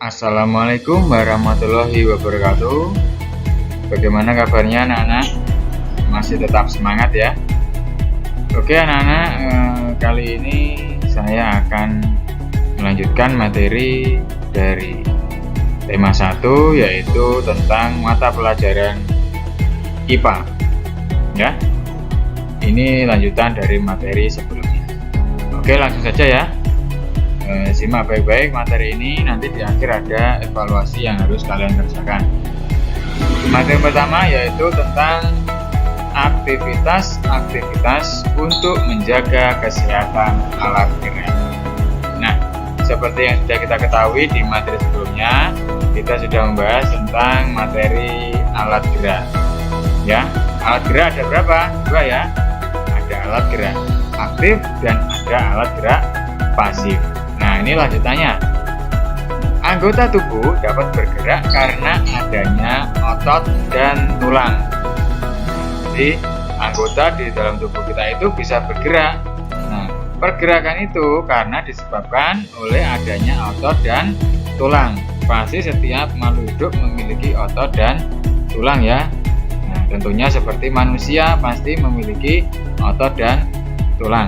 Assalamualaikum warahmatullahi wabarakatuh. Bagaimana kabarnya anak-anak? Masih tetap semangat ya? Oke anak-anak, kali ini saya akan melanjutkan materi dari tema 1, yaitu tentang mata pelajaran IPA ya. Ini lanjutan dari materi sebelumnya. Oke, langsung saja ya. Simak baik-baik materi ini, nanti di akhir ada evaluasi yang harus kalian kerjakan. Materi pertama yaitu tentang aktivitas untuk menjaga kesehatan alat gerak. Nah, seperti yang sudah kita ketahui di materi sebelumnya, kita sudah membahas tentang materi alat gerak ya. Alat gerak ada berapa? 2 ya. Ada alat gerak aktif dan ada alat gerak pasif. Nah, ini lanjutannya. Anggota tubuh dapat bergerak karena adanya otot dan tulang. Jadi, anggota di dalam tubuh kita itu bisa bergerak. Nah, pergerakan itu karena disebabkan oleh adanya otot dan tulang. Pasti setiap makhluk hidup memiliki otot dan tulang ya. Nah, tentunya seperti manusia pasti memiliki otot dan tulang.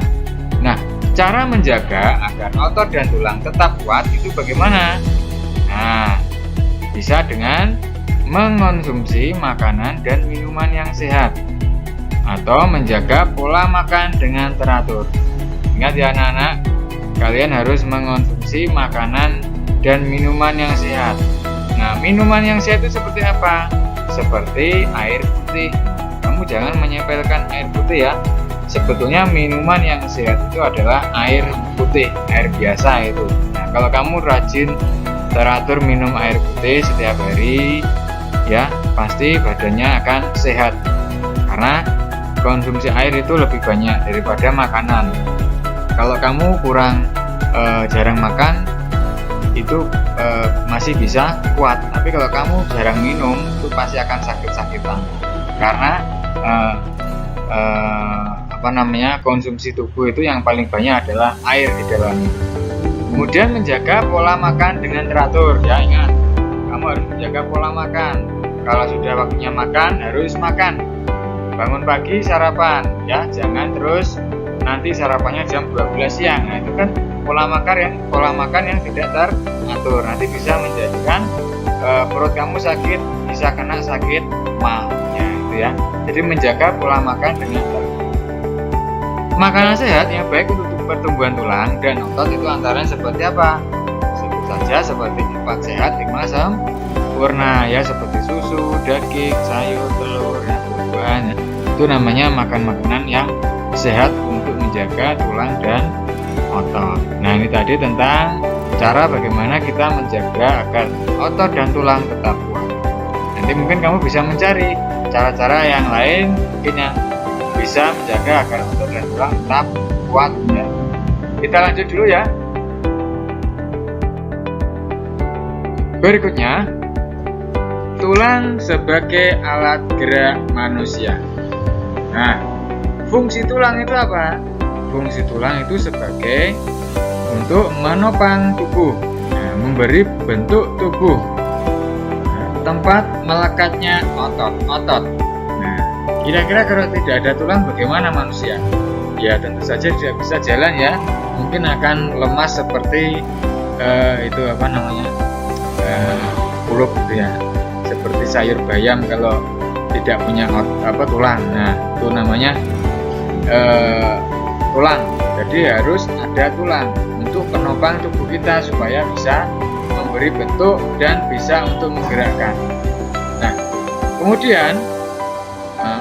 Nah, cara menjaga agar otot dan tulang tetap kuat itu bagaimana? Nah, bisa dengan mengonsumsi makanan dan minuman yang sehat, atau menjaga pola makan dengan teratur. Ingat ya anak-anak, kalian harus mengonsumsi makanan dan minuman yang sehat. Nah, minuman yang sehat itu seperti apa? Seperti air putih. Kamu jangan menyepelekan air putih ya. Sebetulnya minuman yang sehat itu adalah air putih, air biasa itu. Nah, kalau kamu rajin teratur minum air putih setiap hari, ya pasti badannya akan sehat. Karena konsumsi air itu lebih banyak daripada makanan. Kalau kamu kurang jarang makan, itu masih bisa kuat. Tapi kalau kamu jarang minum, itu pasti akan sakit-sakitan. Karena konsumsi tubuh itu yang paling banyak adalah air di dalamnya. Kemudian menjaga pola makan dengan teratur ya, ingat, kamu harus menjaga pola makan. Kalau sudah waktunya makan, harus makan. Bangun pagi sarapan ya, jangan terus nanti sarapannya jam 12 siang. Nah, itu kan pola makan yang tidak teratur, nanti bisa menjadikan perut kamu sakit, bisa kena sakit mah ya, itu ya. Jadi menjaga pola makan dengan teratur. Makanan sehat yang baik untuk pertumbuhan tulang dan otot itu antara seperti apa? Sebut saja seperti 4 sehat 5 sempurna ya, seperti susu, daging, sayur, telur, dan buah-buahan. Itu namanya makan makanan yang sehat untuk menjaga tulang dan otot. Nah, ini tadi tentang cara bagaimana kita menjaga agar otot dan tulang tetap kuat. Nanti mungkin kamu bisa mencari cara-cara yang lain mungkin yang bisa menjaga agar otot dan tulang tetap kuat ya. Kita lanjut dulu ya. Berikutnya, tulang sebagai alat gerak manusia. Nah, fungsi tulang itu apa? Fungsi tulang itu sebagai untuk menopang tubuh, memberi bentuk tubuh, tempat melekatnya otot-otot. Nah, kira-kira kalau tidak ada tulang bagaimana manusia? Ya tentu saja tidak bisa jalan ya. Mungkin akan lemas seperti pulup gitu ya. Seperti sayur bayam kalau tidak punya tulang. Nah, itu namanya tulang. Jadi harus ada tulang untuk penopang tubuh kita supaya bisa memberi bentuk dan bisa untuk menggerakkan. Nah, kemudian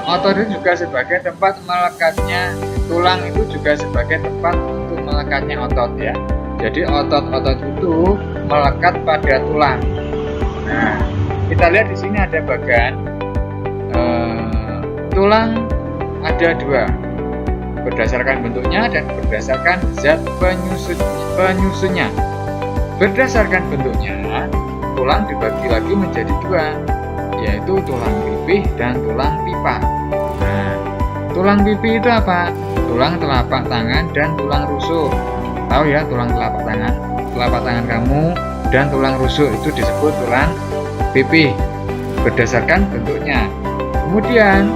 otot itu juga sebagai tempat melekatnya tulang, itu juga sebagai tempat untuk melekatnya otot ya. Jadi otot-otot itu melekat pada tulang. Nah, kita lihat di sini ada bagan tulang ada 2, berdasarkan bentuknya dan berdasarkan zat penyusunnya. Berdasarkan bentuknya, tulang dibagi lagi menjadi 2, yaitu tulang pipih dan tulang pipa. Nah, tulang pipih itu apa? Tulang telapak tangan dan tulang rusuk. Tahu ya tulang telapak tangan? Telapak tangan kamu dan tulang rusuk itu disebut tulang pipih berdasarkan bentuknya. Kemudian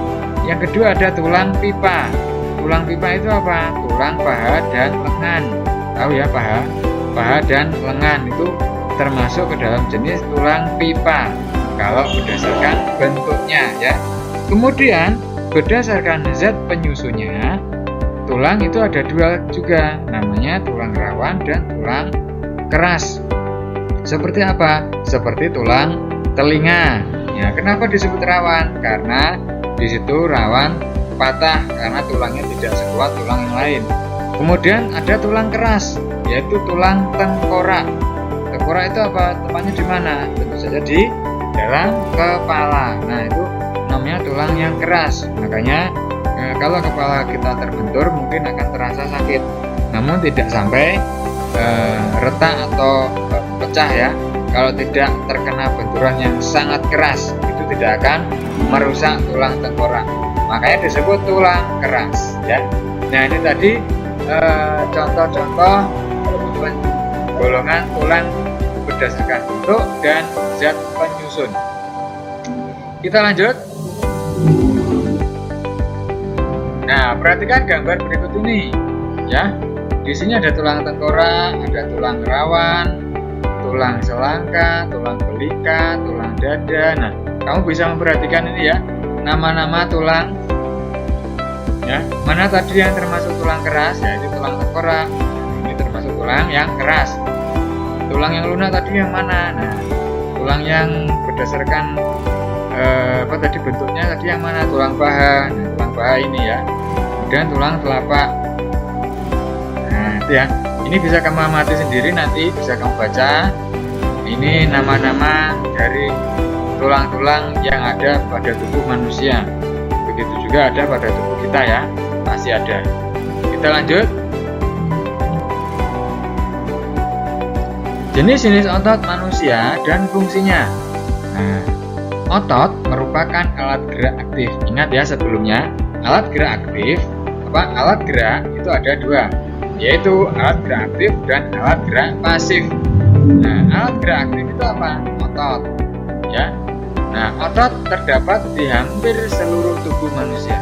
yang kedua ada tulang pipa. Tulang pipa itu apa? Tulang paha dan lengan. Tahu ya, paha dan lengan itu termasuk ke dalam jenis tulang pipa kalau berdasarkan bentuknya ya. Kemudian berdasarkan zat penyusunnya, tulang itu ada dua juga, namanya tulang rawan dan tulang keras. Seperti apa? Seperti tulang telinga. Ya, kenapa disebut rawan? Karena di situ rawan patah karena tulangnya tidak sekuat tulang yang lain. Kemudian ada tulang keras, yaitu tulang tengkorak. Tengkorak itu apa? Tempatnya di mana? Tentu saja di dalam kepala. Nah, itu namanya tulang yang keras. Makanya kalau kepala kita terbentur mungkin akan terasa sakit, namun tidak sampai retak atau pecah ya. Kalau tidak terkena benturan yang sangat keras, itu tidak akan merusak tulang tengkorak. Makanya disebut tulang keras ya. Nah, ini tadi contoh-contoh golongan tulang berdasarkan bentuk dan zat penyusun. Kita lanjut. Nah, perhatikan gambar berikut ini ya. Di sini ada tulang tengkorak, ada tulang rawan, tulang selangka, tulang belika, tulang dada. Nah, kamu bisa memperhatikan ini ya, nama-nama tulang ya. Mana tadi yang termasuk tulang keras? Ya, ini tulang tengkorak. Ini termasuk tulang yang keras. Tulang yang lunak tadi yang mana? Nah, tulang yang berdasarkan apa tadi bentuknya tadi yang mana? Tulang paha. Nah, tulang paha ini ya. Dan tulang telapak. Nah, itu ya. Ini bisa kamu amati sendiri, nanti bisa kamu baca. Ini nama-nama dari tulang-tulang yang ada pada tubuh manusia. Begitu juga ada pada tubuh kita ya, masih ada. Kita lanjut. Jenis-jenis otot manusia dan fungsinya. Nah, otot merupakan alat gerak aktif. Ingat ya sebelumnya, alat gerak aktif alat gerak itu ada dua, yaitu alat gerak aktif dan alat gerak pasif. Nah, alat gerak aktif itu apa? Otot ya. Nah, otot terdapat di hampir seluruh tubuh manusia.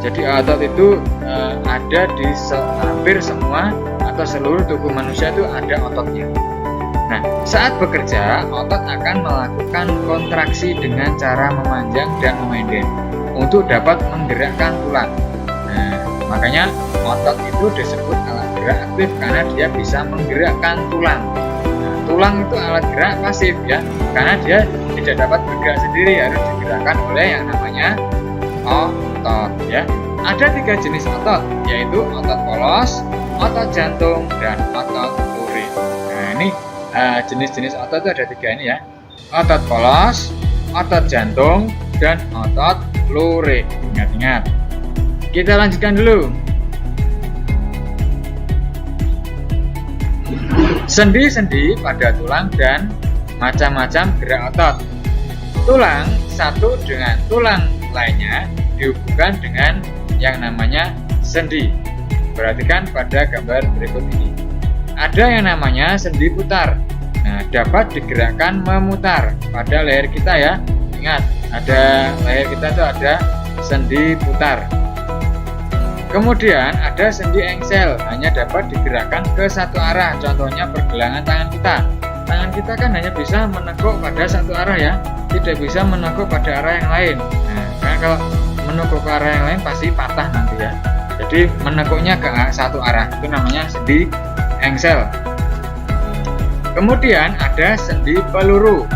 Jadi otot itu ada di hampir semua atau seluruh tubuh manusia itu ada ototnya. Nah, saat bekerja, otot akan melakukan kontraksi dengan cara memanjang dan memendek untuk dapat menggerakkan tulang. Nah, makanya otot itu disebut alat gerak aktif karena dia bisa menggerakkan tulang. Nah, tulang itu alat gerak pasif ya, karena dia tidak dapat bergerak sendiri, harus digerakkan oleh yang namanya otot ya. Ada 3 jenis otot, yaitu otot polos, otot jantung, dan otot lurik. Nah, ini jenis-jenis otot itu ada 3 ini ya, otot polos, otot jantung, dan otot lurik. Ingat-ingat. Kita lanjutkan dulu. Sendi-sendi pada tulang dan macam-macam gerak otot. Tulang satu dengan tulang lainnya dihubungkan dengan yang namanya sendi. Perhatikan pada gambar berikut ini. Ada yang namanya sendi putar. Nah, dapat digerakkan memutar pada leher kita ya. Ingat, ada leher kita itu ada sendi putar. Kemudian ada sendi engsel, hanya dapat digerakkan ke satu arah. Contohnya pergelangan tangan kita. Tangan kita kan hanya bisa menekuk pada satu arah ya, tidak bisa menekuk pada arah yang lain. Nah, karena kalau menekuk ke arah yang lain pasti patah nanti ya. Jadi menekuknya ke satu arah, itu namanya sendi engsel. Kemudian ada sendi peluru,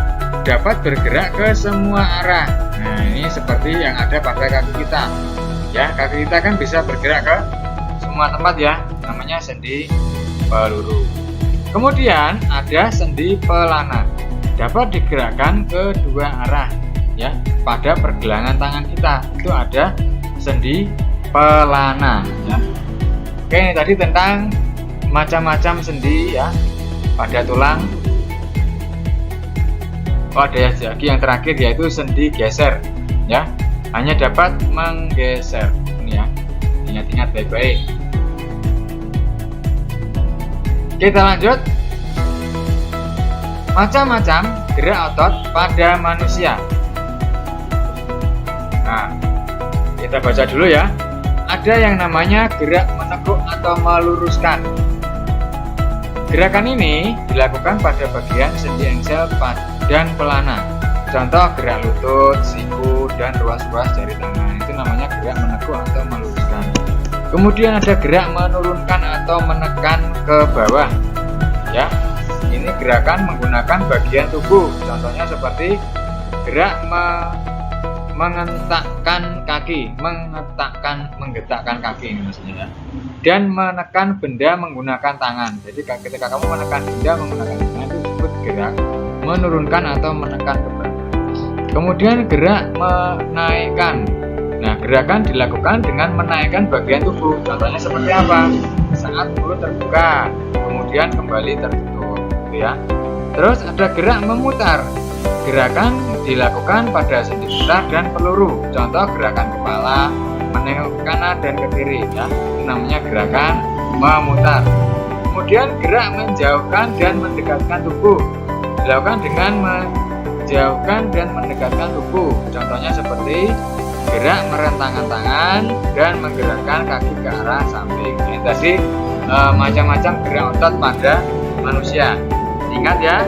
dapat bergerak ke semua arah. Nah, ini seperti yang ada pada kaki kita. Ya, kaki kita kan bisa bergerak ke semua tempat ya, namanya sendi peluru. Kemudian ada sendi pelana, dapat digerakkan ke 2 arah ya. Pada pergelangan tangan kita itu ada sendi pelana ya. Oke, ini tadi tentang macam-macam sendi ya pada tulang. Oh, ada lagi yang terakhir yaitu sendi geser ya, hanya dapat menggeser. Ini ya, ingat-ingat baik-baik. Kita lanjut. Macam-macam gerak otot pada manusia. Nah, kita baca dulu ya. Ada yang namanya gerak menekuk atau meluruskan. Gerakan ini dilakukan pada bagian sendi engsel dan pelana. Contoh gerak lutut, siku, dan ruas-ruas jari tangan. Itu namanya gerak menekuk atau meluruskan. Kemudian ada gerak menurunkan atau menekan ke bawah. Ya, ini gerakan menggunakan bagian tubuh. Contohnya seperti gerak menggetakkan kaki ini maksudnya ya. Dan menekan benda menggunakan tangan. Jadi ketika kamu menekan benda menggunakan tangan itu disebut gerak menurunkan atau menekan ke bawah. Kemudian gerak menaikkan. Nah, gerakan dilakukan dengan menaikkan bagian tubuh. Contohnya seperti apa? Saat mulut terbuka, kemudian kembali tertutup, gitu ya. Terus ada gerak memutar. Gerakan dilakukan pada sendi putar dan peluru. Contoh gerakan kepala, menengok ke kanan dan ke kiri, ya. Itu namanya gerakan memutar. Kemudian gerak menjauhkan dan mendekatkan tubuh. Dilakukan dengan menjauhkan dan mendekatkan tubuh. Contohnya seperti gerak merentangkan tangan dan menggerakkan kaki ke arah samping. Ini tadi macam-macam gerak otot pada manusia. Ingat ya,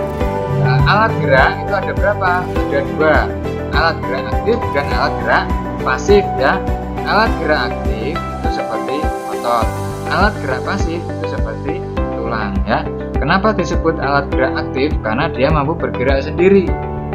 alat gerak itu ada berapa? Ada dua, alat gerak aktif dan alat gerak pasif ya. Alat gerak aktif itu seperti otot, alat gerak pasif itu seperti tulang ya. Kenapa disebut alat gerak aktif? Karena dia mampu bergerak sendiri.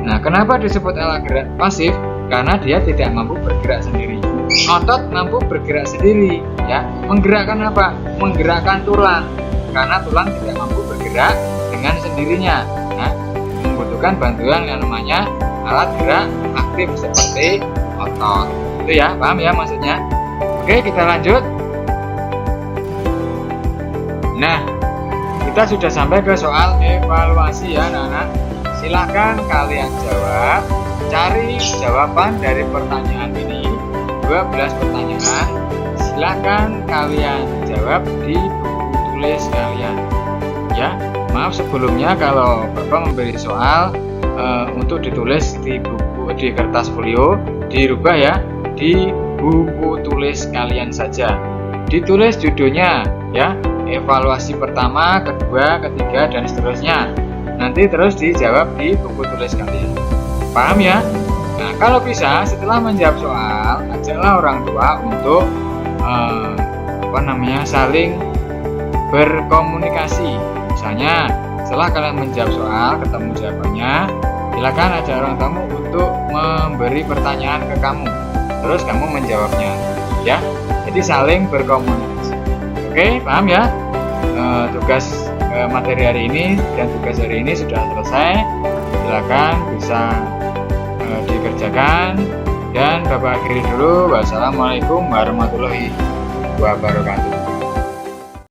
Nah, kenapa disebut alat gerak pasif? Karena dia tidak mampu bergerak sendiri. Otot mampu bergerak sendiri ya. Menggerakkan apa? Menggerakkan tulang. Karena tulang tidak mampu bergerak dengan sendirinya. Nah, membutuhkan bantuan yang namanya alat gerak aktif seperti otot. Itu ya, paham ya maksudnya? Oke, kita lanjut. Nah, kita sudah sampai ke soal evaluasi ya anak-anak. Silahkan kalian jawab. Cari jawaban dari pertanyaan ini, 12 pertanyaan. Silakan kalian jawab di buku tulis kalian. Ya, maaf sebelumnya kalau Bapak memberi soal untuk ditulis di kertas folio, dirubah ya di buku tulis kalian saja. Ditulis judulnya ya, evaluasi pertama, kedua, ketiga dan seterusnya. Nanti terus dijawab di buku tulis kalian. Paham ya? Nah, kalau bisa setelah menjawab soal, ajaklah orang tua untuk saling berkomunikasi. Misalnya, setelah kalian menjawab soal, ketemu jawabannya, silakan ajak orang tamu untuk memberi pertanyaan ke kamu. Terus kamu menjawabnya, ya. Jadi saling berkomunikasi. Oke, paham ya? Tugas materi hari ini dan tugas hari ini sudah selesai. Silakan bisa dikerjakan dan Bapak akhiri dulu. Wassalamualaikum warahmatullahi wabarakatuh.